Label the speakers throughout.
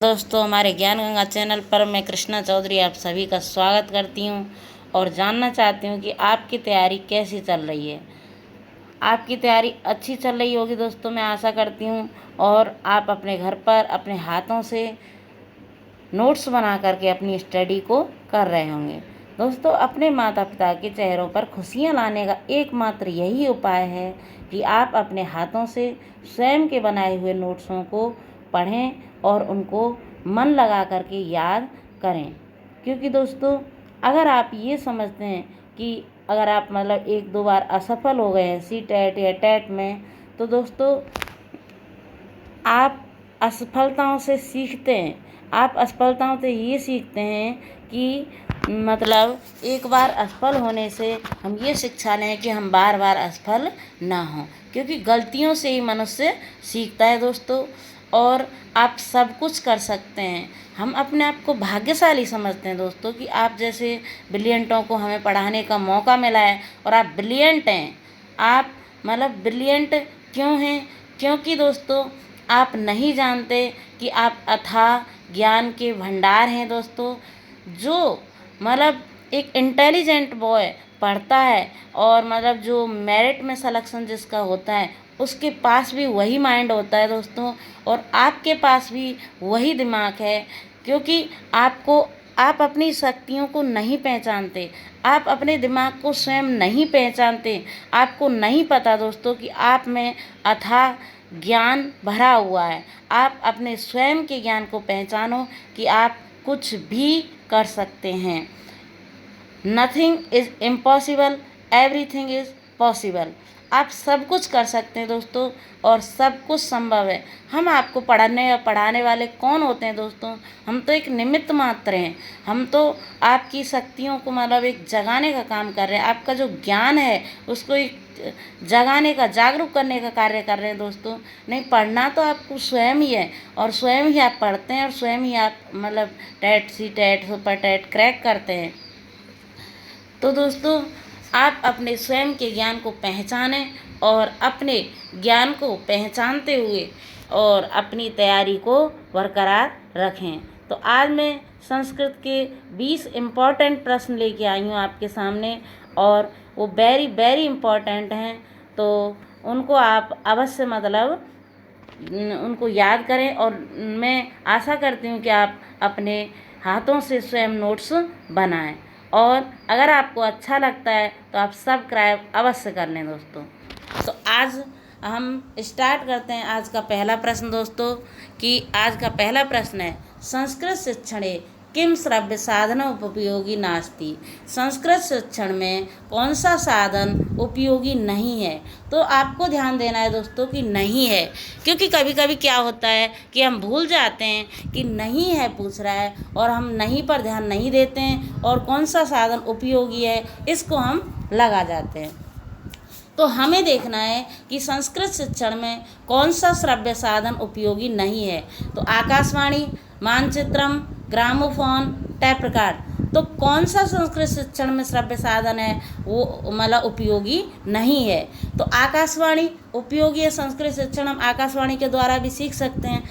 Speaker 1: दोस्तों, हमारे ज्ञान गंगा चैनल पर मैं कृष्णा चौधरी आप सभी का स्वागत करती हूं और जानना चाहती हूं कि आपकी तैयारी कैसी चल रही है। आपकी तैयारी अच्छी चल रही होगी दोस्तों, मैं आशा करती हूं। और आप अपने घर पर अपने हाथों से नोट्स बना करके अपनी स्टडी को कर रहे होंगे। दोस्तों, अपने माता पिता के चेहरों पर खुशियां लाने का एकमात्र यही उपाय है कि आप अपने हाथों से स्वयं के बनाए हुए नोट्सों को पढ़ें और उनको मन लगा करके याद करें। क्योंकि दोस्तों, अगर आप ये समझते हैं कि अगर आप एक दो बार असफल हो गए हैं सीटेट या टेट में, तो दोस्तों आप असफलताओं से सीखते हैं। आप असफलताओं से ये सीखते हैं कि एक बार असफल होने से हम ये शिक्षा लें कि हम बार बार असफल ना हों, क्योंकि गलतियों से ही मनुष्य सीखता है दोस्तों। और आप सब कुछ कर सकते हैं। हम अपने आप को भाग्यशाली समझते हैं दोस्तों कि आप जैसे ब्रिलियंटों को हमें पढ़ाने का मौका मिला है और आप ब्रिलियंट हैं। आप ब्रिलियंट क्यों हैं? क्योंकि दोस्तों आप नहीं जानते कि आप अथाह ज्ञान के भंडार हैं दोस्तों। जो एक इंटेलिजेंट बॉय पढ़ता है और जो मेरिट में सिलेक्शन जिसका होता है, उसके पास भी वही माइंड होता है दोस्तों, और आपके पास भी वही दिमाग है। क्योंकि आप अपनी शक्तियों को नहीं पहचानते, आप अपने दिमाग को स्वयं नहीं पहचानते। आपको नहीं पता दोस्तों कि आप में अथाह ज्ञान भरा हुआ है। आप अपने स्वयं के ज्ञान को पहचानो कि आप कुछ भी कर सकते हैं। Nothing is impossible, everything is possible. आप सब कुछ कर सकते हैं दोस्तों, और सब कुछ संभव है। हम आपको पढ़ाने या पढ़ाने वाले कौन होते हैं दोस्तों? हम तो एक निमित्त मात्र हैं। हम तो आपकी शक्तियों को एक जगाने का काम कर रहे हैं। आपका जो ज्ञान है उसको एक जगाने का, जागरूक करने का कार्य कर रहे हैं दोस्तों। नहीं, पढ़ना तो आपको स्वयं ही है, और स्वयं ही आप पढ़ते हैं और स्वयं ही आप TET, CTET, super TET crack करते हैं। तो दोस्तों, आप अपने स्वयं के ज्ञान को पहचानें और अपने ज्ञान को पहचानते हुए और अपनी तैयारी को बरकरार रखें। तो आज मैं संस्कृत के 20 इम्पॉर्टेंट प्रश्न लेके आई हूँ आपके सामने, और वो वेरी वेरी इम्पॉर्टेंट हैं। तो उनको आप अवश्य उनको याद करें, और मैं आशा करती हूँ कि आप अपने हाथों से स्वयं नोट्स बनाएं। और अगर आपको अच्छा लगता है तो आप सब्सक्राइब अवश्य कर लें दोस्तों। तो आज हम स्टार्ट करते हैं आज का पहला प्रश्न दोस्तों। कि आज का पहला प्रश्न है, संस्कृत शिक्षणे किम श्रव्य साधनोपयोगी नास्ति। संस्कृत शिक्षण में कौन सा साधन उपयोगी नहीं है? तो आपको ध्यान देना है दोस्तों कि नहीं है, क्योंकि कभी कभी क्या होता है कि हम भूल जाते हैं कि नहीं है पूछ रहा है, और हम नहीं पर ध्यान नहीं देते हैं, और कौन सा साधन उपयोगी है इसको हम लगा जाते हैं। तो हमें देखना है कि संस्कृत शिक्षण में कौन सा श्रव्य साधन उपयोगी नहीं है। तो आकाशवाणी, मानचित्रम, ग्रामोफोन, टेप रिकॉर्ड। तो कौन सा संस्कृत शिक्षण में श्रव्य साधन है वो उपयोगी नहीं है? तो आकाशवाणी उपयोगी है संस्कृत शिक्षण, हम आकाशवाणी के द्वारा भी सीख सकते हैं।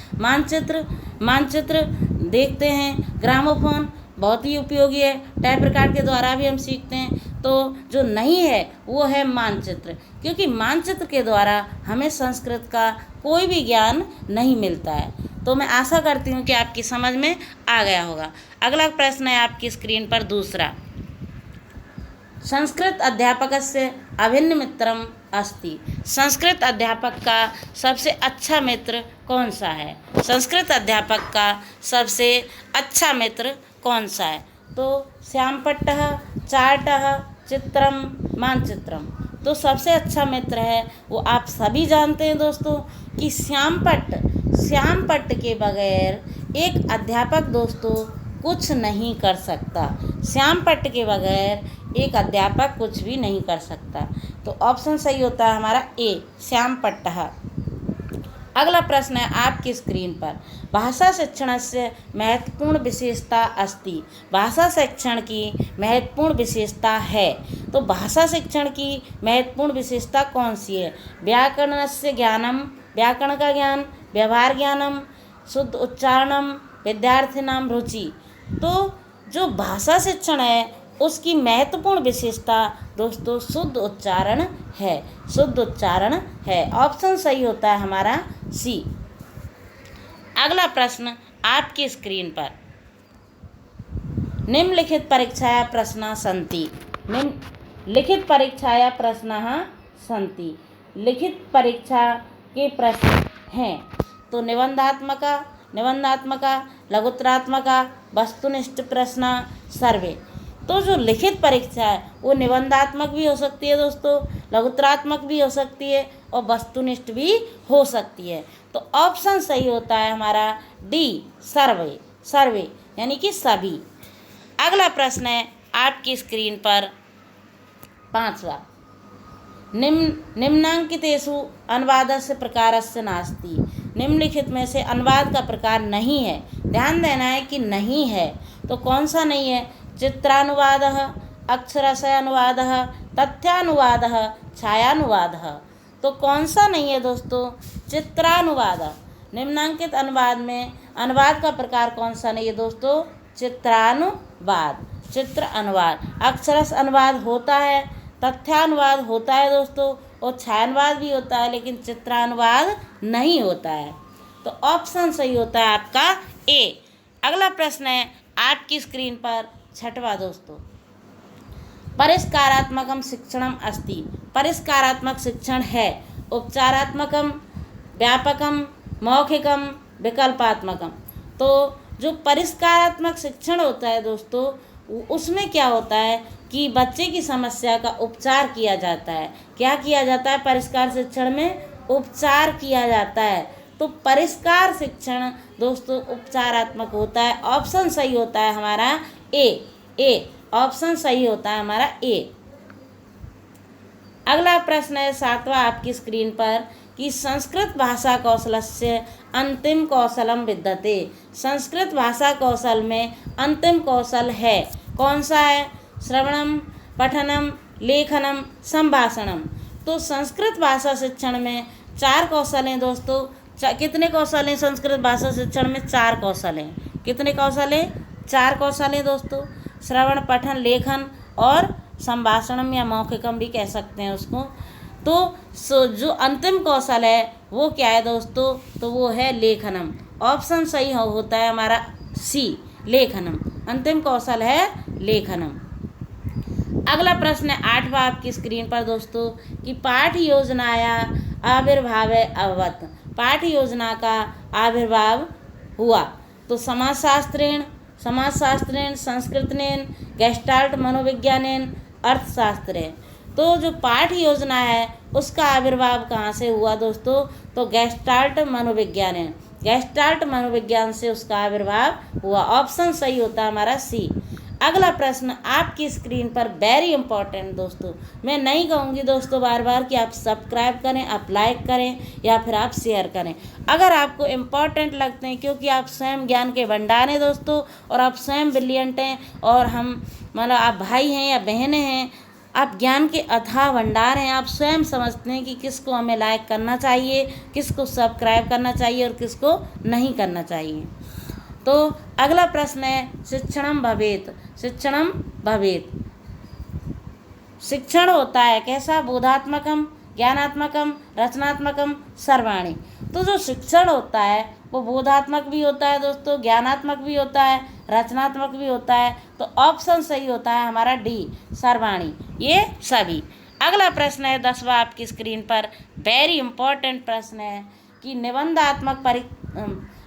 Speaker 1: मानचित्र देखते हैं। ग्रामोफोन बहुत ही उपयोगी है, टेप रिकॉर्ड के द्वारा भी हम सीखते हैं। तो जो नहीं है वो है मानचित्र, क्योंकि मानचित्र के द्वारा हमें संस्कृत का कोई भी ज्ञान नहीं मिलता है। तो मैं आशा करती हूँ कि आपकी समझ में आ गया होगा। अगला प्रश्न है आपकी स्क्रीन पर दूसरा, संस्कृत अध्यापकस्य अभिन्न मित्रम अस्ति। संस्कृत अध्यापक का सबसे अच्छा मित्र कौन सा है? संस्कृत अध्यापक का सबसे अच्छा मित्र कौन सा है? तो श्यामपट्टः, चार्टः, चित्रम, मानचित्रम। तो सबसे अच्छा मित्र है वो आप सभी जानते हैं दोस्तों कि श्यामपट्ट के बगैर एक अध्यापक दोस्तों कुछ नहीं कर सकता। श्यामपट्ट के बगैर एक अध्यापक कुछ भी नहीं कर सकता। तो ऑप्शन सही होता है हमारा ए, श्यामपट्टः। अगला प्रश्न है आपकी स्क्रीन पर, भाषा शिक्षणस्य महत्वपूर्ण विशेषता अस्ति। भाषा शिक्षण की महत्वपूर्ण विशेषता है। तो भाषा शिक्षण की महत्वपूर्ण विशेषता कौन सी है? व्याकरणस्य ज्ञानम, व्याकरण का ज्ञान, व्यवहार ज्ञानम, शुद्ध उच्चारणम, विद्यार्थिनां रुचि। तो जो भाषा शिक्षण है उसकी महत्वपूर्ण विशेषता दोस्तों शुद्ध उच्चारण है, शुद्ध उच्चारण है। ऑप्शन सही होता है हमारा सी। अगला प्रश्न आपकी स्क्रीन पर, निम्नलिखित परीक्षाया प्रश्नाः सन्ति। लिखित परीक्षाया प्रश्नाः सन्ति। लिखित परीक्षा के प्रश्न हैं तो निबंधात्मका, लघुत्तरात्मका, वस्तुनिष्ठ प्रश्न, सर्वे। तो जो लिखित परीक्षा है वो निबंधात्मक भी हो सकती है दोस्तों, लघुत्तरात्मक भी हो सकती है और वस्तुनिष्ठ भी हो सकती है। तो ऑप्शन सही होता है हमारा डी, सर्वे, सर्वे यानी कि सभी। अगला प्रश्न है आपकी स्क्रीन पर 5वां, निम्नांकितेषु अनुवादस्य प्रकारस्य नास्ति। निम्नलिखित में से अनुवाद का प्रकार नहीं है। ध्यान देना है कि नहीं है, तो कौन सा नहीं है? चित्रानुवादः, अक्षराशय अनुवादः, तथ्यानुवादः, छायानुवादः। तो कौन सा नहीं है दोस्तों? चित्रानुवाद। निम्नांकित अनुवाद में अनुवाद का प्रकार कौन सा नहीं है दोस्तों? चित्रानुवाद, चित्र अनुवाद। अक्षरश अनुवाद होता है, तथ्यानुवाद होता है दोस्तों, और छायानुवाद भी होता है, लेकिन चित्रानुवाद नहीं होता है। तो ऑप्शन सही होता है आपका ए। अगला प्रश्न है आपकी स्क्रीन पर 6वां दोस्तों, परिष्कारात्मकम शिक्षणम अस्ति। परिष्कारात्मक शिक्षण है उपचारात्मकम, व्यापकम, मौखिकम, विकल्पात्मकम। तो जो परिष्कारात्मक शिक्षण होता है दोस्तों उसमें क्या होता है कि बच्चे की समस्या का उपचार किया जाता है। क्या किया जाता है? परिष्कार शिक्षण में उपचार किया जाता है। तो परिष्कार शिक्षण दोस्तों उपचारात्मक होता है। ऑप्शन सही होता है हमारा ए। ऑप्शन सही होता है हमारा ए। अगला प्रश्न है 7वां आपकी स्क्रीन पर कि संस्कृत भाषा कौशलस्य अंतिम कौशलम विद्यते। संस्कृत भाषा कौशल में अंतिम कौशल है, कौन सा है? श्रवणम, पठनम, लेखनम, संभाषणम। तो संस्कृत भाषा शिक्षण में 4 कौशल हैं दोस्तों। कितने कौशल हैं संस्कृत भाषा शिक्षण में? 4 कौशल हैं। कितने कौशल हैं? 4 कौशल हैं दोस्तों। श्रवण, पठन, लेखन और संभाषणम या मौखिकम भी कह सकते हैं उसको। तो जो अंतिम कौशल है वो क्या है दोस्तों? तो वो है लेखनम। ऑप्शन सही होता है हमारा सी, लेखनम। अंतिम कौशल है लेखनम। अगला प्रश्न है 8वां आपकी स्क्रीन पर दोस्तों कि पाठ्य योजनाया आविर्भाव अभवत। पाठ्य योजना का आविर्भाव हुआ तो समाजशास्त्रेण, संस्कृतेन, गेस्टाल्ट मनोविज्ञानेन, अर्थशास्त्रेण। तो जो पाठ्य योजना है उसका आविर्भाव कहाँ से हुआ दोस्तों? तो गेस्टाल्ट मनोविज्ञानेन, गेस्टाल्ट मनोविज्ञान से उसका आविर्भाव हुआ। ऑप्शन सही होता है हमारा सी। अगला प्रश्न आपकी स्क्रीन पर वेरी इंपॉर्टेंट दोस्तों। मैं नहीं कहूँगी दोस्तों बार बार कि आप सब्सक्राइब करें, आप लाइक करें या फिर आप शेयर करें। अगर आपको इम्पॉर्टेंट लगते हैं क्योंकि आप स्वयं ज्ञान के भंडार हैं दोस्तों, और आप स्वयं ब्रिलियंट हैं, और हम मतलब आप भाई हैं या बहनें हैं, आप ज्ञान के अथाह भंडार हैं। आप स्वयं समझते हैं कि किसको हमें लाइक करना चाहिए, किसको सब्सक्राइब करना चाहिए और किसको नहीं करना चाहिए। तो अगला प्रश्न है शिक्षणम भवेत। शिक्षणम भवेत, शिक्षण होता है कैसा? बोधात्मकम, ज्ञानात्मकम, रचनात्मकम, सर्वाणी। तो जो शिक्षण होता है वो बोधात्मक भी होता है दोस्तों, ज्ञानात्मक भी होता है, रचनात्मक भी होता है। तो ऑप्शन सही होता है हमारा डी, सर्वाणी, ये सभी। अगला प्रश्न है 10वां आपकी स्क्रीन पर, वेरी इंपॉर्टेंट प्रश्न है कि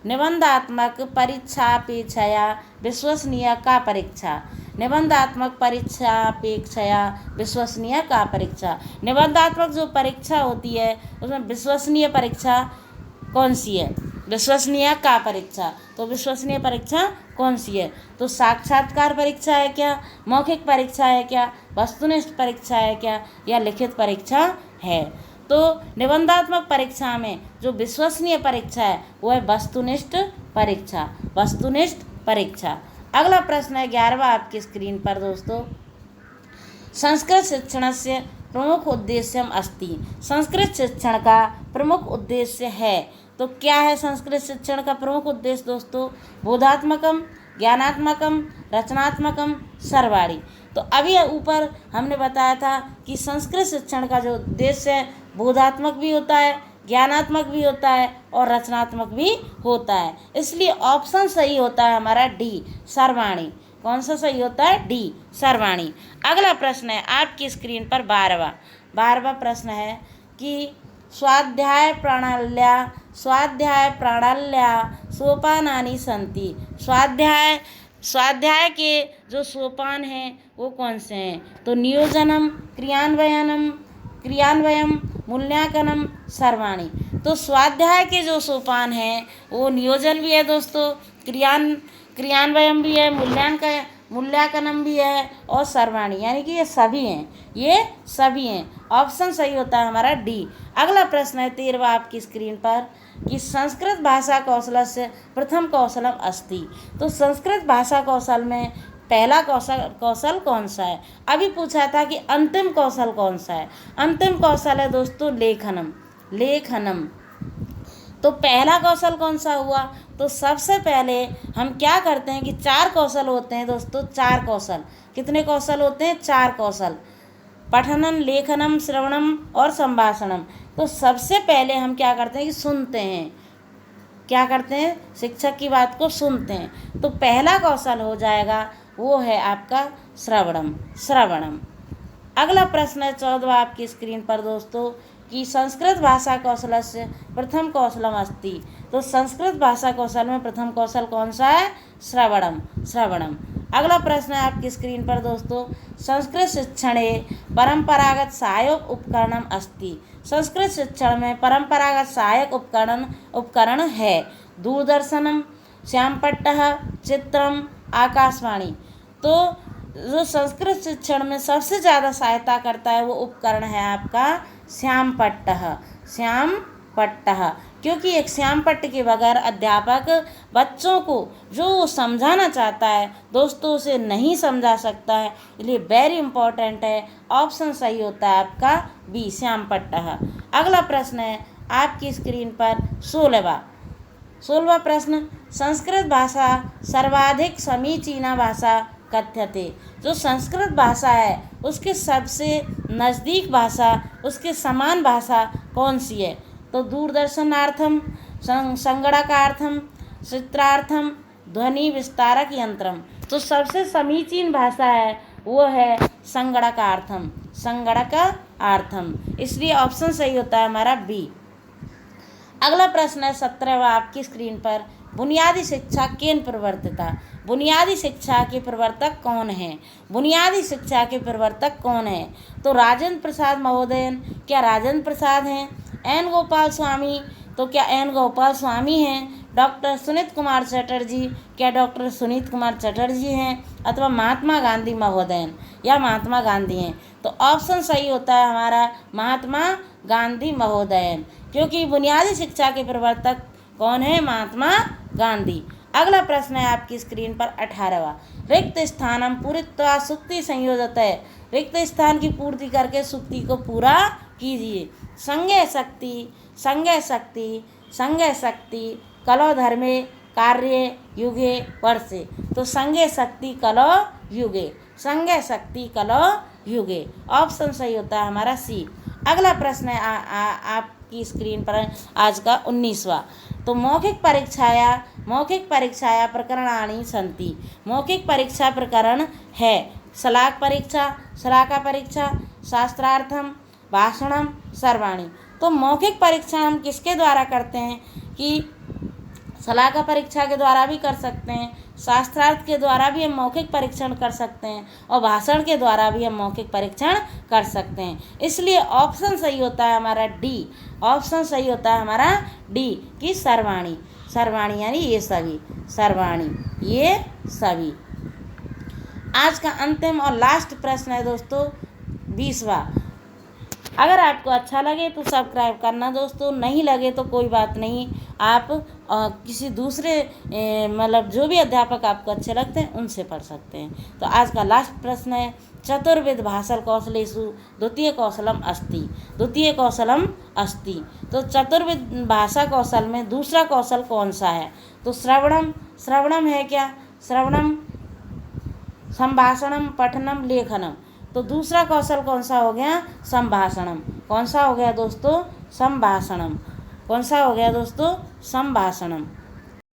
Speaker 1: निबंधात्मक परीक्षापेक्षया विश्वसनीय का परीक्षा। निबंधात्मक परीक्षापेक्षया विश्वसनीय का परीक्षा। निबंधात्मक जो परीक्षा होती है उसमें विश्वसनीय परीक्षा कौन सी है? विश्वसनीय का परीक्षा। तो विश्वसनीय परीक्षा कौन सी है? तो साक्षात्कार परीक्षा है क्या, मौखिक परीक्षा है क्या, वस्तुनिष्ठ परीक्षा है क्या, या लिखित परीक्षा है? तो निबंधात्मक परीक्षा में जो विश्वसनीय परीक्षा है वो है वस्तुनिष्ठ परीक्षा, वस्तुनिष्ठ परीक्षा। अगला प्रश्न है 11वां आपकी स्क्रीन पर दोस्तों, संस्कृत शिक्षणस्य प्रमुख उद्देश्यम अस्ति। संस्कृत शिक्षण का प्रमुख उद्देश्य है तो क्या है संस्कृत शिक्षण का प्रमुख उद्देश्य दोस्तों? बोधात्मकम, ज्ञानात्मकम, रचनात्मकम, सर्वाणी। तो अभी ऊपर हमने बताया था कि संस्कृत शिक्षण का जो उद्देश्य है बोधात्मक भी होता है, ज्ञानात्मक भी होता है और रचनात्मक भी होता है। इसलिए ऑप्शन सही होता है हमारा डी, सर्वाणी। कौन सा सही होता है? डी, सर्वाणी। अगला प्रश्न है आपकी स्क्रीन पर 12वां प्रश्न है कि स्वाध्याय प्रणाल्या सोपानानि सन्ति। स्वाध्याय के जो सोपान हैं वो कौन से हैं? तो नियोजनम, क्रियान्वयम, मूल्यांकनम, सर्वाणी। तो स्वाध्याय के जो सोपान हैं वो नियोजन भी है दोस्तों, क्रियान्वयम भी है, मूल्यांकनम भी है और सर्वाणी, यानी कि ये सभी हैं। ऑप्शन सही होता है हमारा डी। अगला प्रश्न है 13वां आपकी स्क्रीन पर कि संस्कृत भाषा कौशलस्य प्रथम कौशलम अस्ति। तो संस्कृत भाषा कौशल में पहला कौशल कौन सा है? अभी पूछा था कि अंतिम कौशल कौन सा है? अंतिम कौशल है दोस्तों लेखनम। तो पहला कौशल कौन सा हुआ? तो सबसे पहले हम क्या करते हैं कि 4 कौशल होते हैं दोस्तों, 4 कौशल। कितने कौशल होते हैं? 4 कौशल, पठनम, लेखनम, श्रवणम और संभाषणम। तो सबसे पहले हम क्या करते हैं कि सुनते हैं। क्या करते हैं? शिक्षक की बात को सुनते हैं। तो पहला कौशल हो जाएगा वो है आपका श्रवणम। अगला प्रश्न है 14वां आपकी स्क्रीन पर दोस्तों कि संस्कृत भाषा कौशलस्य प्रथम कौशलम अस्ति। तो संस्कृत भाषा कौशल में प्रथम कौशल कौन सा है? श्रवणम। अगला प्रश्न है आपकी स्क्रीन पर दोस्तों, संस्कृत शिक्षणे परंपरागत सहायक उपकरणम अस्ति। संस्कृत शिक्षण में परंपरागत सहायक उपकरण है दूरदर्शनम, श्यामपट्टः, चित्रम, आकाशवाणी। तो जो संस्कृत शिक्षण में सबसे ज़्यादा सहायता करता है वो उपकरण है आपका श्यामपट्टः, क्योंकि एक श्यामपट्ट के बगैर अध्यापक बच्चों को जो वो समझाना चाहता है दोस्तों उसे नहीं समझा सकता है। इसलिए वेरी इंपॉर्टेंट है, ऑप्शन सही होता है आपका बी, श्यामपट्टः। अगला प्रश्न है आपकी स्क्रीन पर 16वां प्रश्न, संस्कृत भाषा सर्वाधिक समीचीना भाषा कथ्यते। जो संस्कृत भाषा है उसके सबसे नज़दीक भाषा, उसके समान भाषा कौन सी है? तो दूरदर्शनार्थम, संगणकार्थम, चित्रार्थम, ध्वनि विस्तारक यंत्रम। तो सबसे समीचीन भाषा है वो है संगणकार्थम। इसलिए ऑप्शन सही होता है हमारा बी। अगला प्रश्न है 17वां आपकी स्क्रीन पर, बुनियादी शिक्षा केन प्रवर्तिता। बुनियादी शिक्षा के प्रवर्तक कौन हैं? बुनियादी शिक्षा के प्रवर्तक कौन हैं? तो राजेंद्र प्रसाद महोदयन। क्या राजेंद्र प्रसाद हैं? एन गोपाल स्वामी। तो क्या एन गोपाल स्वामी हैं? डॉक्टर सुनीत कुमार चटर्जी। क्या डॉक्टर सुनीत कुमार चटर्जी हैं? अथवा महात्मा गांधी महोदयन या महात्मा गांधी हैं? तो ऑप्शन सही होता है हमारा महात्मा गांधी महोदयन, क्योंकि बुनियादी शिक्षा के प्रवर्तक कौन है? महात्मा गांधी। अगला प्रश्न है आपकी स्क्रीन पर 18वां, रिक्त स्थानम पूरित्वा सुक्ति संयोजत है। रिक्त स्थान की पूर्ति करके सुक्ति को पूरा कीजिए। संज्ञा शक्ति कलो धर्मे कार्ये युगे वर्षे। तो संज्ञा शक्ति कलो युगे, ऑप्शन सही होता है हमारा सी। अगला प्रश्न है आपकी स्क्रीन पर आज का 19वां, तो मौखिक परीक्षाया प्रकरणानि सन्ति। मौखिक परीक्षा प्रकरण है शलाका परीक्षा, शास्त्रार्थम, भाषणम, सर्वाणी। तो मौखिक परीक्षा हम किसके द्वारा करते हैं कि शलाका परीक्षा के द्वारा भी कर सकते हैं, शास्त्रार्थ के द्वारा भी हम मौखिक परीक्षण कर सकते हैं और भाषण के द्वारा भी हम मौखिक परीक्षण कर सकते हैं। इसलिए ऑप्शन सही होता है हमारा डी। ऑप्शन सही होता है हमारा डी कि सर्वाणी यानी ये सभी। आज का अंतिम और लास्ट प्रश्न है दोस्तों 20वां। अगर आपको अच्छा लगे तो सब्सक्राइब करना दोस्तों, नहीं लगे तो कोई बात नहीं, आप किसी दूसरे मतलब जो भी अध्यापक आपको अच्छे लगते हैं उनसे पढ़ सकते हैं। तो आज का लास्ट प्रश्न है, चतुर्विध भाषा कौशलेषु द्वितीय कौशलम अस्ति। द्वितीय कौशलम अस्ति, तो चतुर्विध भाषा कौशल में दूसरा कौशल कौन सा है? तो श्रवणम है क्या? श्रवणम, संभाषणम, पठनम, लेखनम। तो दूसरा कौशल कौन सा हो गया? संभाषणम। कौन सा हो गया दोस्तों? संभाषणम। कौन सा हो गया दोस्तों? संभाषणम।